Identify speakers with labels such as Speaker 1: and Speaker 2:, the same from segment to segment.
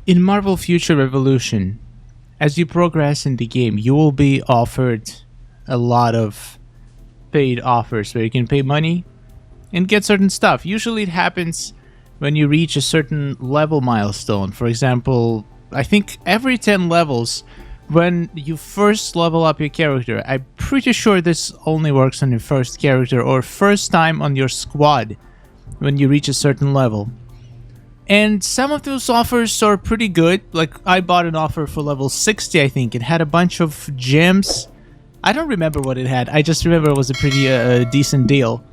Speaker 1: In Marvel Future Revolution, as you progress in the game, you will be offered a lot of paid offers where you can pay money and get certain stuff. Usually it happens when you reach a certain level milestone. For example, I think every 10 levels, when you first level up your character, I'm pretty sure this only works on your first character or first time on your squad when you reach a certain level. And some of those offers are pretty good. Like, I bought an offer for level 60, I think. It had a bunch of gems. I don't remember what it had. I just remember it was a pretty decent deal.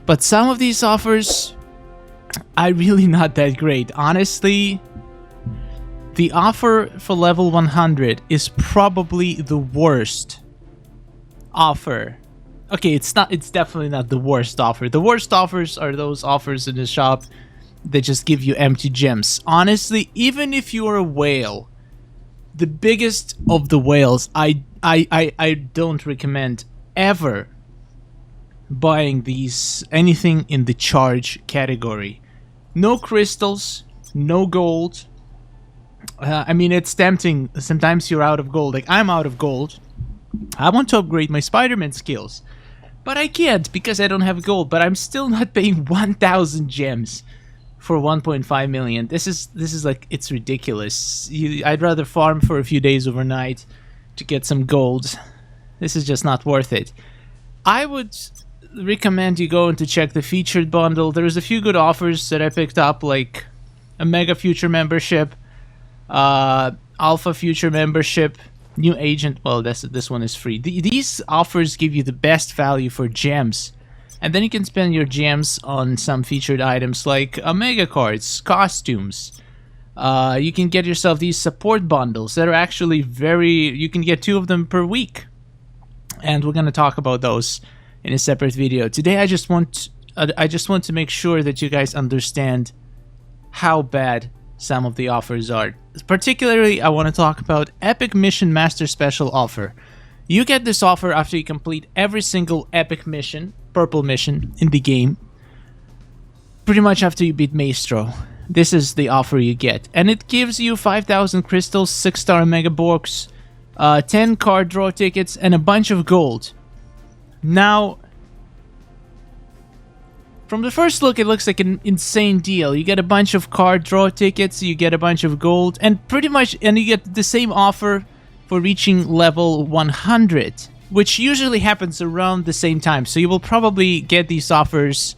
Speaker 1: But some of these offers are really not that great. Honestly, the offer for level 100 is probably the worst offer. Okay, it's definitely not the worst offer. The worst offers are those offers in the shop that just give you empty gems. Honestly, even if you're a whale, the biggest of the whales, I don't recommend ever buying anything in the charge category. No crystals, no gold. I mean, it's tempting. Sometimes you're out of gold. Like, I'm out of gold. I want to upgrade my Spider-Man skills, but I can't because I don't have gold. But I'm still not paying 1,000 gems for 1.5 million. This is like, it's ridiculous. I'd rather farm for a few days overnight to get some gold. This is just not worth it. I would recommend you going to check the featured bundle. There's a few good offers that I picked up, like a Mega Future membership, Alpha Future membership, new agent. Well, this one is free. These offers give you the best value for gems. And then you can spend your gems on some featured items like Omega cards, costumes. You can get yourself these support bundles that are actually you can get 2 of them per week. And we're going to talk about those in a separate video. Today I just want to make sure that you guys understand how bad some of the offers are. Particularly, I want to talk about Epic Mission Master Special offer. You get this offer after you complete every single epic mission, purple mission, in the game. Pretty much after you beat Maestro. This is the offer you get. And it gives you 5,000 crystals, 6-star Mega Borks, 10 card draw tickets, and a bunch of gold. Now, from the first look, it looks like an insane deal. You get a bunch of card draw tickets, you get a bunch of gold, and you get the same offer for reaching level 100, which usually happens around the same time. So you will probably get these offers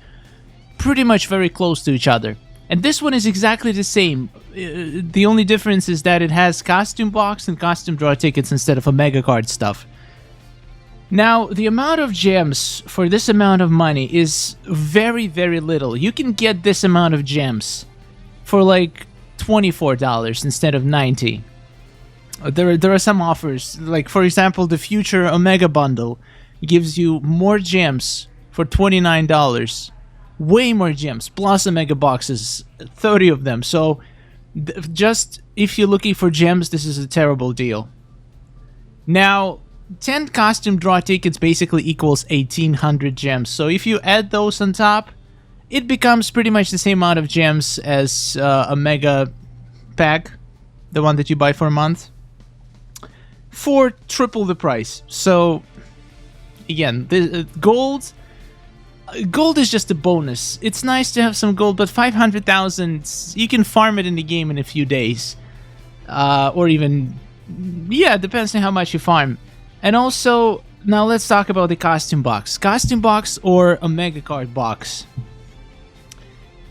Speaker 1: pretty much very close to each other. And this one is exactly the same. The only difference is that it has costume box and costume draw tickets instead of a mega card stuff. Now, the amount of gems for this amount of money is very, very little. You can get this amount of gems for like $24 instead of $90. There are some offers, like for example, the Future Omega Bundle gives you more gems for $29. Way more gems, plus Omega boxes, 30 of them. So, just if you're looking for gems, this is a terrible deal. Now, 10 costume draw tickets basically equals 1,800 gems. So if you add those on top, it becomes pretty much the same amount of gems as a Mega pack, the one that you buy for a month, for triple the price. So, again, the gold is just a bonus. It's nice to have some gold, but 500,000, you can farm it in the game in a few days. Or even, yeah, it depends on how much you farm. And also, now let's talk about the costume box. Costume box or a mega card box.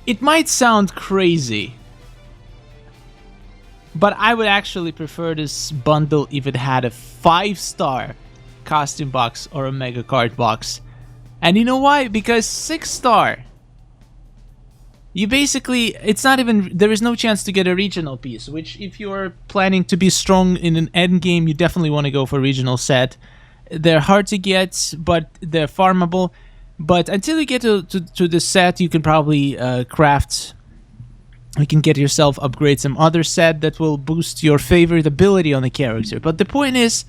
Speaker 1: It might sound crazy, but I would actually prefer this bundle if it had a 5-star costume box or a mega card box. And you know why? Because 6-star, you basically, there is no chance to get a regional piece, which if you're planning to be strong in an end game, you definitely want to go for a regional set. They're hard to get, but they're farmable. But until you get to the set, you can probably craft. You can get yourself, upgrade some other set that will boost your favorite ability on the character. But the point is,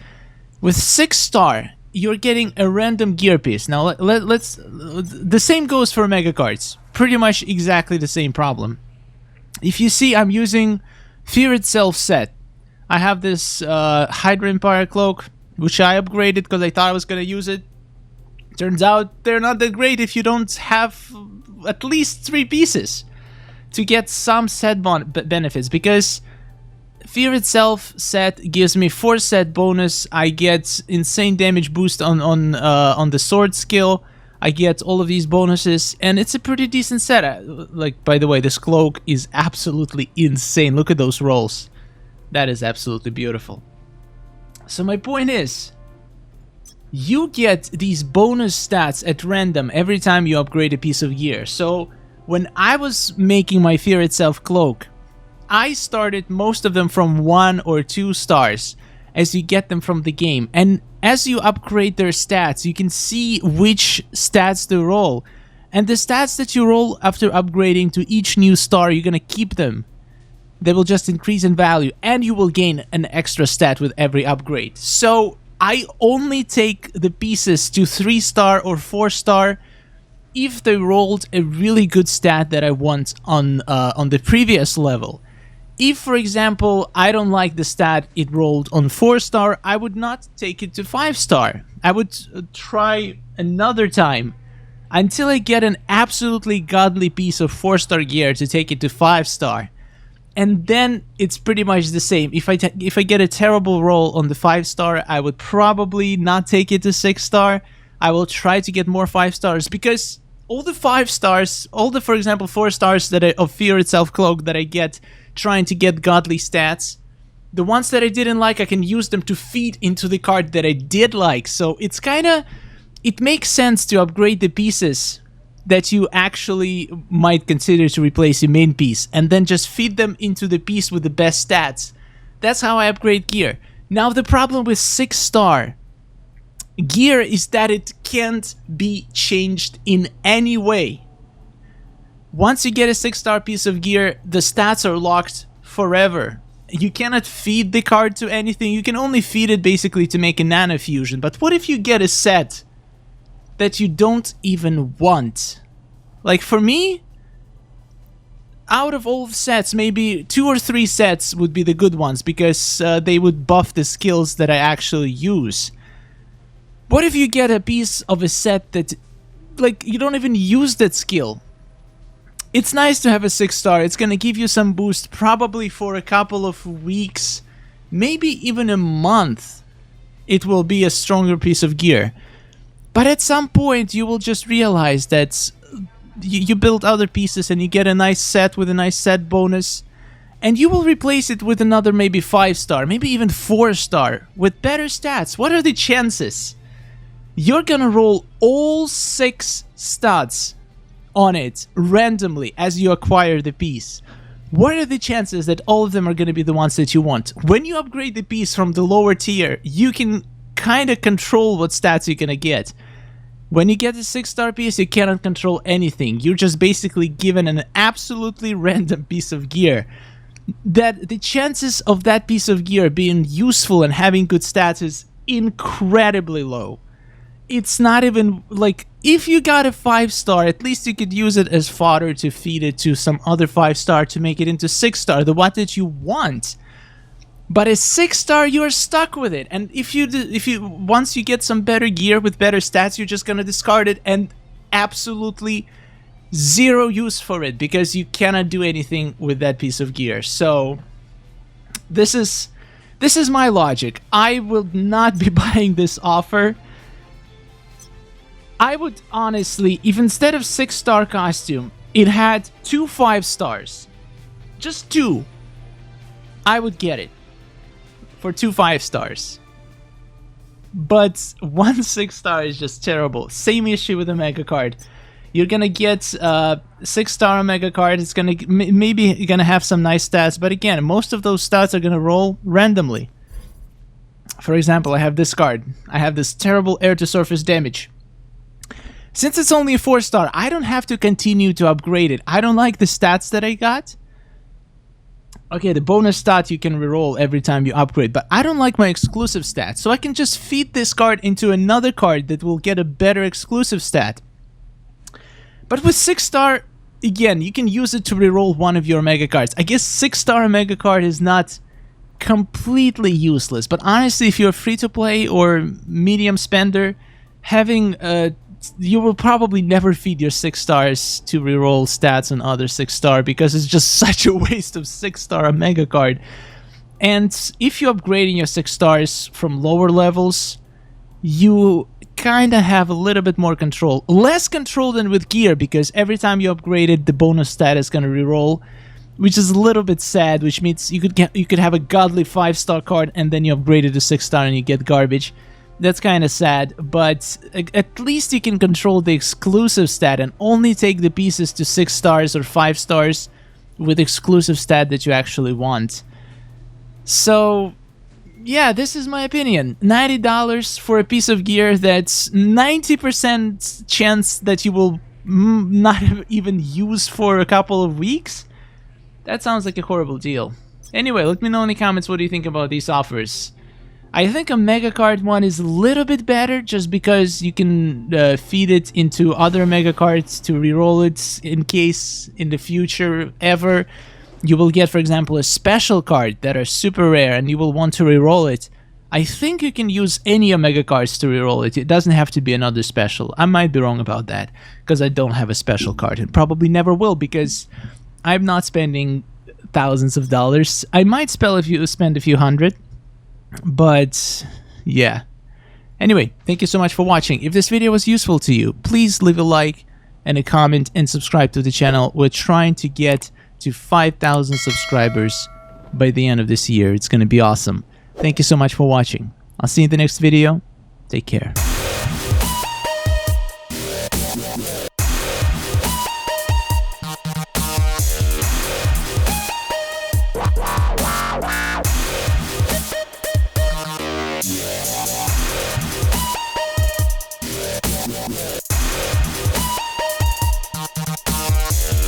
Speaker 1: with 6-star, you're getting a random gear piece. Now, let's the same goes for mega cards. Pretty much exactly the same problem. If you see, I'm using Fear Itself set. I have this Hydra Empire cloak, which I upgraded because I thought I was going to use it. Turns out they're not that great if you don't have at least 3 pieces to get some set benefits, because Fear Itself set gives me 4 set bonus. I get insane damage boost on the sword skill. I get all of these bonuses, and it's a pretty decent set. Like, by the way, this cloak is absolutely insane. Look at those rolls. That is absolutely beautiful. So my point is, you get these bonus stats at random every time you upgrade a piece of gear. So when I was making my Fear Itself cloak, I started most of them from 1 or 2 stars as you get them from the game. And as you upgrade their stats, you can see which stats to roll. And the stats that you roll after upgrading to each new star, you're gonna keep them. They will just increase in value, and you will gain an extra stat with every upgrade. So I only take the pieces to 3-star or 4-star if they rolled a really good stat that I want on the previous level. If, for example, I don't like the stat it rolled on 4-star, I would not take it to 5-star. I would try another time until I get an absolutely godly piece of 4-star gear to take it to 5-star. And then it's pretty much the same. If I get a terrible roll on the 5-star, I would probably not take it to 6-star. I will try to get more 5-stars, because all the 5-stars, all the, for example, 4-stars that of Fear Itself cloak that I get trying to get godly stats, the ones that I didn't like, I can use them to feed into the card that I did like. So it's it makes sense to upgrade the pieces that you actually might consider to replace your main piece, and then just feed them into the piece with the best stats. That's how I upgrade gear. Now, the problem with 6-star gear is that it can't be changed in any way. Once you get a 6-star piece of gear, the stats are locked forever. You cannot feed the card to anything. You can only feed it basically to make a nano fusion. But what if you get a set that you don't even want? Like, for me, out of all the sets, maybe 2 or 3 sets would be the good ones, because they would buff the skills that I actually use. What if you get a piece of a set that, like, you don't even use that skill? It's nice to have a 6-star. It's gonna give you some boost probably for a couple of weeks, maybe even a month. It will be a stronger piece of gear. But at some point, you will just realize that you build other pieces and you get a nice set with a nice set bonus, and you will replace it with another maybe 5-star, maybe even 4-star, with better stats. What are the chances? You're gonna roll all 6 stats on it randomly as you acquire the piece. What are the chances that all of them are gonna be the ones that you want? When you upgrade the piece from the lower tier, you can kind of control what stats you're gonna get. When you get a 6-star piece, you cannot control anything. You're just basically given an absolutely random piece of gear. That the chances of that piece of gear being useful and having good stats is incredibly low. It's not even, like, if you got a 5-star, at least you could use it as fodder to feed it to some other 5-star to make it into 6-star, the one that you want. But a 6-star, you are stuck with it. And if you once you get some better gear with better stats, you're just gonna discard it, and absolutely zero use for it, because you cannot do anything with that piece of gear. So this is my logic. I will not be buying this offer. I would honestly, if instead of 6-star costume, it had 2 5-stars, just 2, I would get it for 2 5-stars. But 1 6-star is just terrible. Same issue with the mega card. You're gonna get 6-star mega card. It's gonna maybe you're gonna have some nice stats, but again, most of those stats are gonna roll randomly. For example, I have this card. I have this terrible air to surface damage. Since it's only a 4-star, I don't have to continue to upgrade it. I don't like the stats that I got. Okay, the bonus stat you can reroll every time you upgrade, but I don't like my exclusive stats, so I can just feed this card into another card that will get a better exclusive stat. But with 6-star, again, you can use it to reroll one of your mega cards. I guess 6-star mega card is not completely useless, but honestly, if you're free to play or medium spender, having you will probably never feed your 6 stars to reroll stats on other 6-star because it's just such a waste of 6-star mega card. And if you're upgrading your 6 stars from lower levels, you kind of have a little bit more control. Less control than with gear, because every time you upgrade it, the bonus stat is going to reroll, which is a little bit sad, which means you could have a godly 5-star card and then you upgrade it to 6-star and you get garbage. That's kind of sad, but at least you can control the exclusive stat and only take the pieces to 6 stars or 5 stars with exclusive stat that you actually want. So, yeah, this is my opinion. $90 for a piece of gear that's 90% chance that you will not even use for a couple of weeks? That sounds like a horrible deal. Anyway, let me know in the comments what do you think about these offers. I think a Mega Card one is a little bit better just because you can feed it into other Mega Cards to reroll it in case in the future ever you will get, for example, a special card that are super rare and you will want to reroll it. I think you can use any Omega cards to reroll it. It doesn't have to be another special. I might be wrong about that because I don't have a special card and probably never will because I'm not spending thousands of dollars. I might spend a few hundred. But yeah. Anyway, thank you so much for watching. If this video was useful to you, please leave a like and a comment and subscribe to the channel. We're trying to get to 5,000 subscribers by the end of this year. It's going to be awesome. Thank you so much for watching. I'll see you in the next video. Take care.